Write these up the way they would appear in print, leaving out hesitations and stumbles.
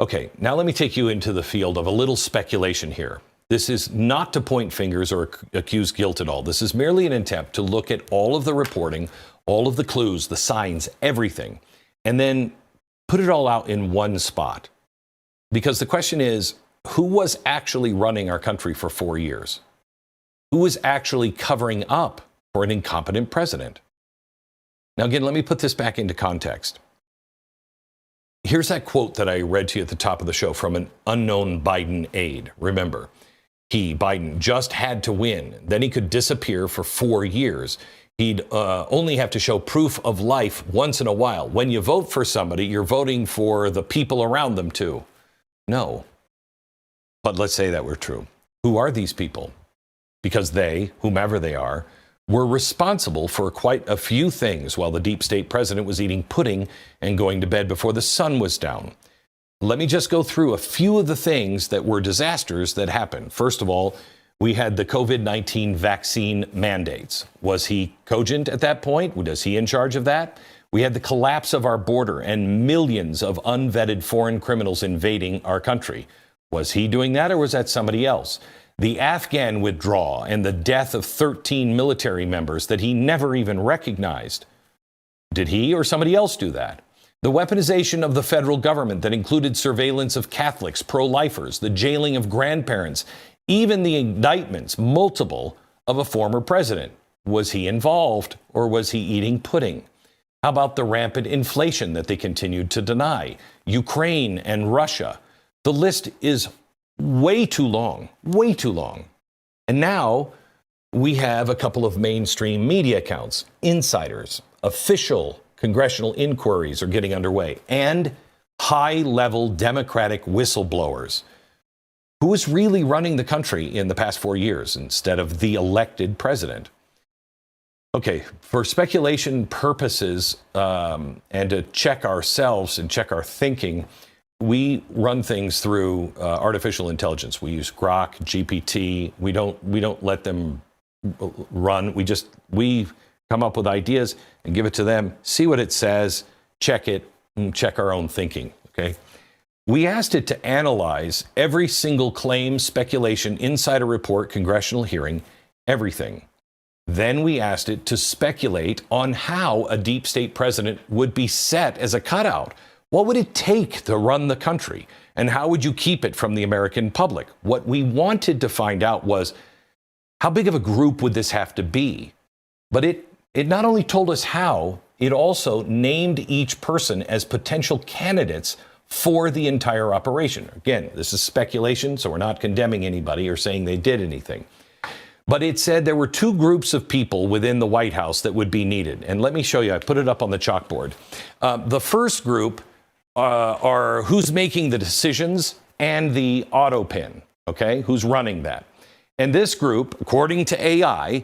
Okay, now let me take you into the field of a little speculation here. This is not to point fingers or accuse guilt at all. This is merely an attempt to look at all of the reporting, all of the clues, the signs, everything, and then put it all out in one spot. Because the question is, who was actually running our country for 4 years? Who was actually covering up for an incompetent president? Now, again, let me put this back into context. Here's that quote that I read to you at the top of the show from an unknown Biden aide. Remember, Biden, just had to win. Then he could disappear for 4 years. He'd only have to show proof of life once in a while. When you vote for somebody, you're voting for the people around them too. No. But let's say that were true. Who are these people? Because they, whomever they are, were responsible for quite a few things while the deep state president was eating pudding and going to bed before the sun was down. Let me just go through a few of the things that were disasters that happened. First of all, we had the COVID-19 vaccine mandates. Was he cogent at that point? Was he in charge of that? We had the collapse of our border and millions of unvetted foreign criminals invading our country. Was he doing that, or was that somebody else? The Afghan withdrawal and the death of 13 military members that he never even recognized. Did he or somebody else do that? The weaponization of the federal government that included surveillance of Catholics, pro-lifers, the jailing of grandparents, even the indictments, multiple, of a former president. Was he involved, or was he eating pudding? How about the rampant inflation that they continued to deny? Ukraine and Russia. The list is way too long, way too long. And now we have a couple of mainstream media accounts, insiders, official congressional inquiries are getting underway, and high-level Democratic whistleblowers. Who is really running the country in the past 4 years instead of the elected president? Okay, for speculation purposes and to check ourselves and check our thinking, we run things through artificial intelligence. We use Grok, GPT. We don't let them run. We come up with ideas and give it to them, see what it says, check it, and check our own thinking, okay? We asked it to analyze every single claim, speculation, insider report, congressional hearing, everything. Then we asked it to speculate on how a deep state president would be set as a cutout. What would it take to run the country? And how would you keep it from the American public? What we wanted to find out was, how big of a group would this have to be? But it not only told us how, it also named each person as potential candidates for the entire operation. Again, this is speculation, so we're not condemning anybody or saying they did anything. But it said there were two groups of people within the White House that would be needed. And let me show you. I put it up on the chalkboard. The first group are who's making the decisions and the auto pin, okay? Who's running that. And this group, according to AI,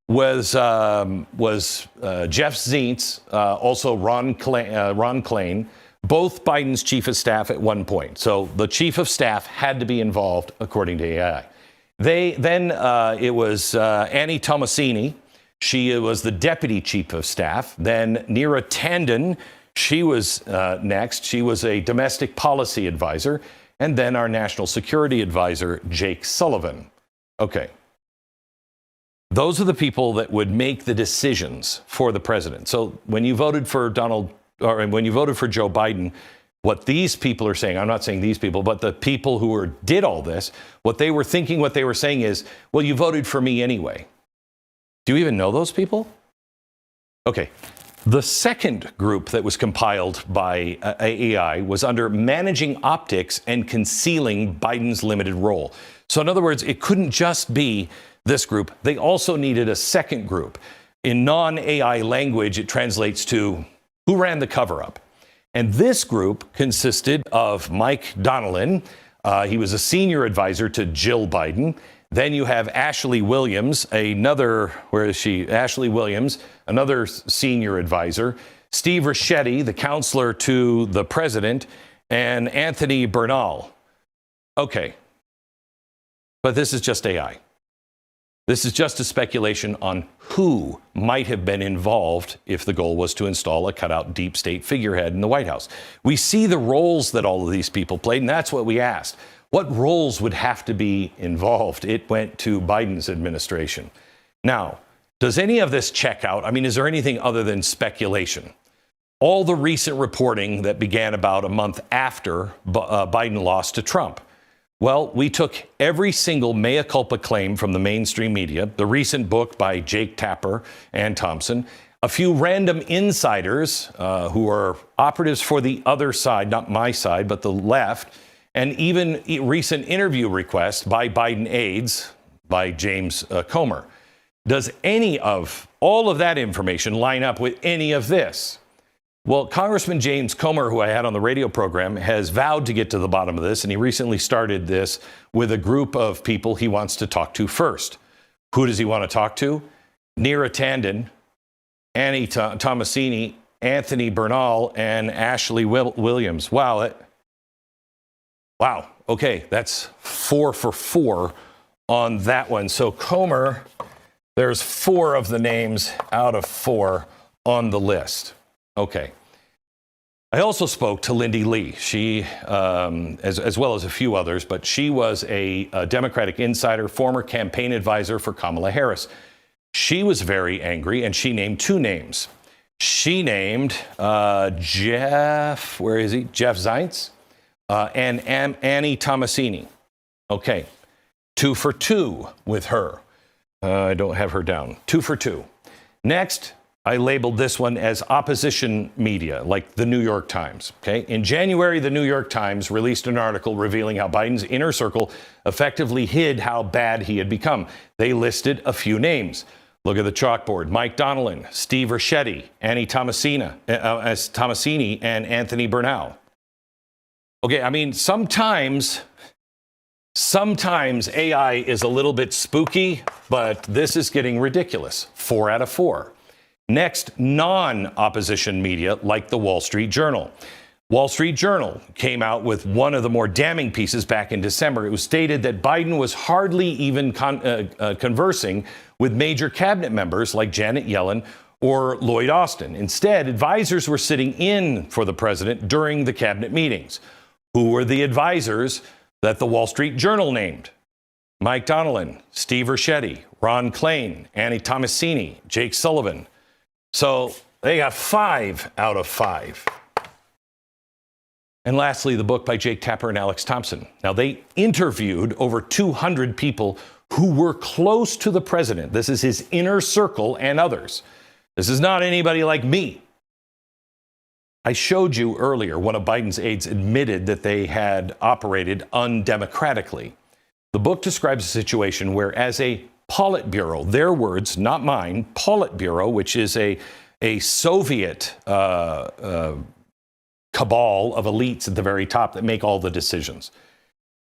was Jeff Zients, also Ron Klain, both Biden's chief of staff at one point. So the chief of staff had to be involved, according to AI. It was Annie Tomasini. She was the deputy chief of staff. Then Neera Tanden, she was next. She was a domestic policy advisor. And then our national security advisor, Jake Sullivan. Okay. Those are the people that would make the decisions for the president. So when you voted for when you voted for Joe Biden, what these people are saying, I'm not saying these people, but the people who did all this, what they were thinking, what they were saying is, well, you voted for me anyway. Do you even know those people? Okay. The second group that was compiled by AI was under managing optics and concealing Biden's limited role. So in other words, it couldn't just be this group. They also needed a second group. In non-AI language, it translates to who ran the cover-up. And this group consisted of Mike Donnellan. He was a senior advisor to Jill Biden. Then you have Ashley Williams, Ashley Williams, another senior advisor. Steve Ricchetti, the counselor to the president, and Anthony Bernal. Okay. But this is just AI. This is just a speculation on who might have been involved if the goal was to install a cutout deep state figurehead in the White House. We see the roles that all of these people played, and that's what we asked. What roles would have to be involved? It went to Biden's administration. Now, does any of this check out? I mean, is there anything other than speculation? All the recent reporting that began about a month after Biden lost to Trump. Well, we took every single mea culpa claim from the mainstream media, the recent book by Jake Tapper and Thompson, a few random insiders who are operatives for the other side, not my side, but the left, and even recent interview requests by Biden aides, by James Comer. Does any of all of that information line up with any of this? Well, Congressman James Comer, who I had on the radio program, has vowed to get to the bottom of this, and he recently started this with a group of people he wants to talk to first. Who does he want to talk to? Neera Tanden, Annie Tomasini, Anthony Bernal, and Ashley Williams. Wow. Wow. Okay, that's 4 for 4 on that one. So Comer, there's 4 of the names out of 4 on the list. Okay. I also spoke to Lindy Lee. She, as well as a few others, but she was a Democratic insider, former campaign advisor for Kamala Harris. She was very angry, and she named 2 names. She named Jeff, where is he? Jeff Zients and Annie Tomasini. Okay. 2 for 2 with her. I don't have her down. 2 for 2. Next, I labeled this one as opposition media, like the New York Times. Okay. In January, the New York Times released an article revealing how Biden's inner circle effectively hid how bad he had become. They listed a few names. Look at the chalkboard. Mike Donnellan, Steve Ricchetti, Annie Tomasini, and Anthony Bernal. Okay. I mean, sometimes AI is a little bit spooky, but this is getting ridiculous. 4 out of 4. Next, non-opposition media like the Wall Street Journal. Wall Street Journal came out with one of the more damning pieces back in December. It was stated that Biden was hardly even conversing with major cabinet members like Janet Yellen or Lloyd Austin. Instead, advisors were sitting in for the president during the cabinet meetings. Who were the advisors that the Wall Street Journal named? Mike Donnellan, Steve Ricchetti, Ron Klain, Annie Tomasini, Jake Sullivan. So they got 5 out of 5. And lastly, the book by Jake Tapper and Alex Thompson. Now, they interviewed over 200 people who were close to the president. This is his inner circle and others. This is not anybody like me. I showed you earlier one of Biden's aides admitted that they had operated undemocratically. The book describes a situation where, as a Politburo, their words, not mine, Politburo, which is a Soviet cabal of elites at the very top that make all the decisions.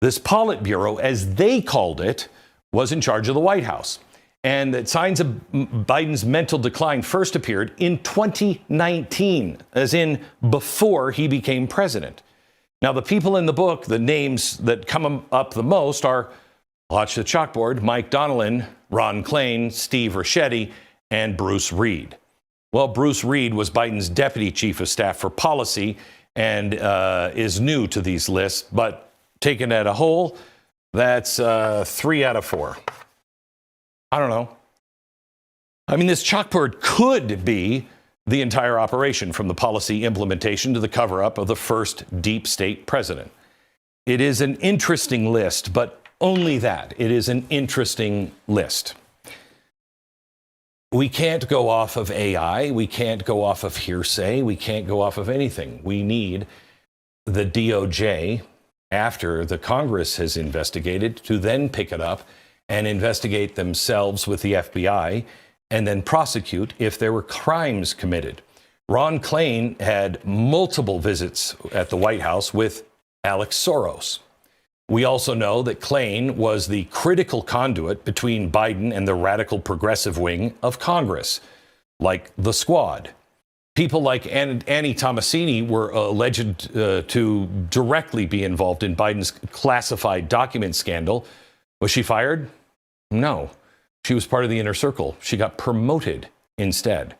This Politburo, as they called it, was in charge of the White House. And that signs of Biden's mental decline first appeared in 2019, as in before he became president. Now, the people in the book, the names that come up the most are, watch the chalkboard, Mike Donnellan, Ron Klain, Steve Ricchetti, and Bruce Reed. Well, Bruce Reed was Biden's deputy chief of staff for policy and is new to these lists, but taken at a whole, that's 3 out of 4. I don't know. I mean, this chalkboard could be the entire operation, from the policy implementation to the cover-up of the first deep state president. It is an interesting list, but only that. It is an interesting list. We can't go off of AI. We can't go off of hearsay. We can't go off of anything. We need the DOJ, after the Congress has investigated, to then pick it up and investigate themselves with the FBI and then prosecute if there were crimes committed. Ron Klain had multiple visits at the White House with Alex Soros. We also know that Klain was the critical conduit between Biden and the radical progressive wing of Congress, like the Squad. People like Annie Tomasini were alleged to directly be involved in Biden's classified document scandal. Was she fired? No. She was part of the inner circle. She got promoted instead.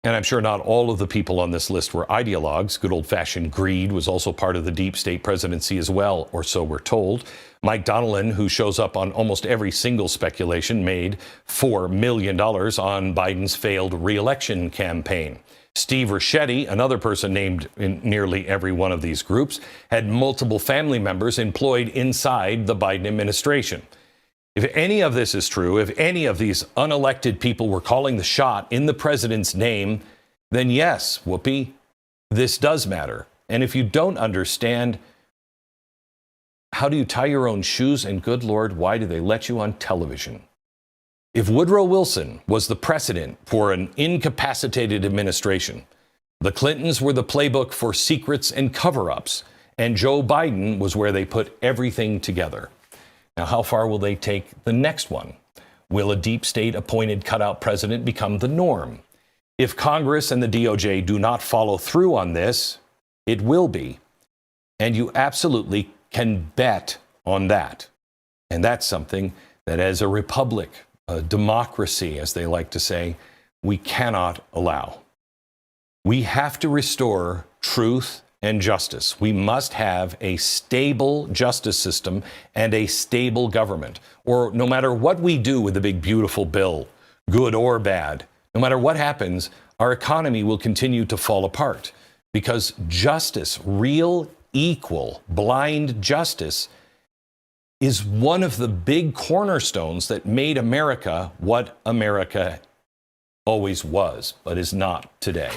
And I'm sure not all of the people on this list were ideologues. Good old-fashioned greed was also part of the deep state presidency as well, or so we're told. Mike Donnellan, who shows up on almost every single speculation, made $4 million on Biden's failed re-election campaign. Steve Ricchetti, another person named in nearly every one of these groups, had multiple family members employed inside the Biden administration. If any of this is true, if any of these unelected people were calling the shot in the president's name, then yes, whoopee, this does matter. And if you don't understand, how do you tie your own shoes? And good Lord, why do they let you on television? If Woodrow Wilson was the precedent for an incapacitated administration, the Clintons were the playbook for secrets and cover-ups, and Joe Biden was where they put everything together. Now, how far will they take the next one? Will a deep state appointed cutout president become the norm? If Congress and the DOJ do not follow through on this, it will be. And you absolutely can bet on that. And that's something that as a republic, a democracy, as they like to say, we cannot allow. We have to restore truth and justice. We must have a stable justice system and a stable government. Or no matter what we do with the big, beautiful bill, good or bad, no matter what happens, our economy will continue to fall apart. Because justice, real, equal, blind justice, is one of the big cornerstones that made America what America always was, but is not today.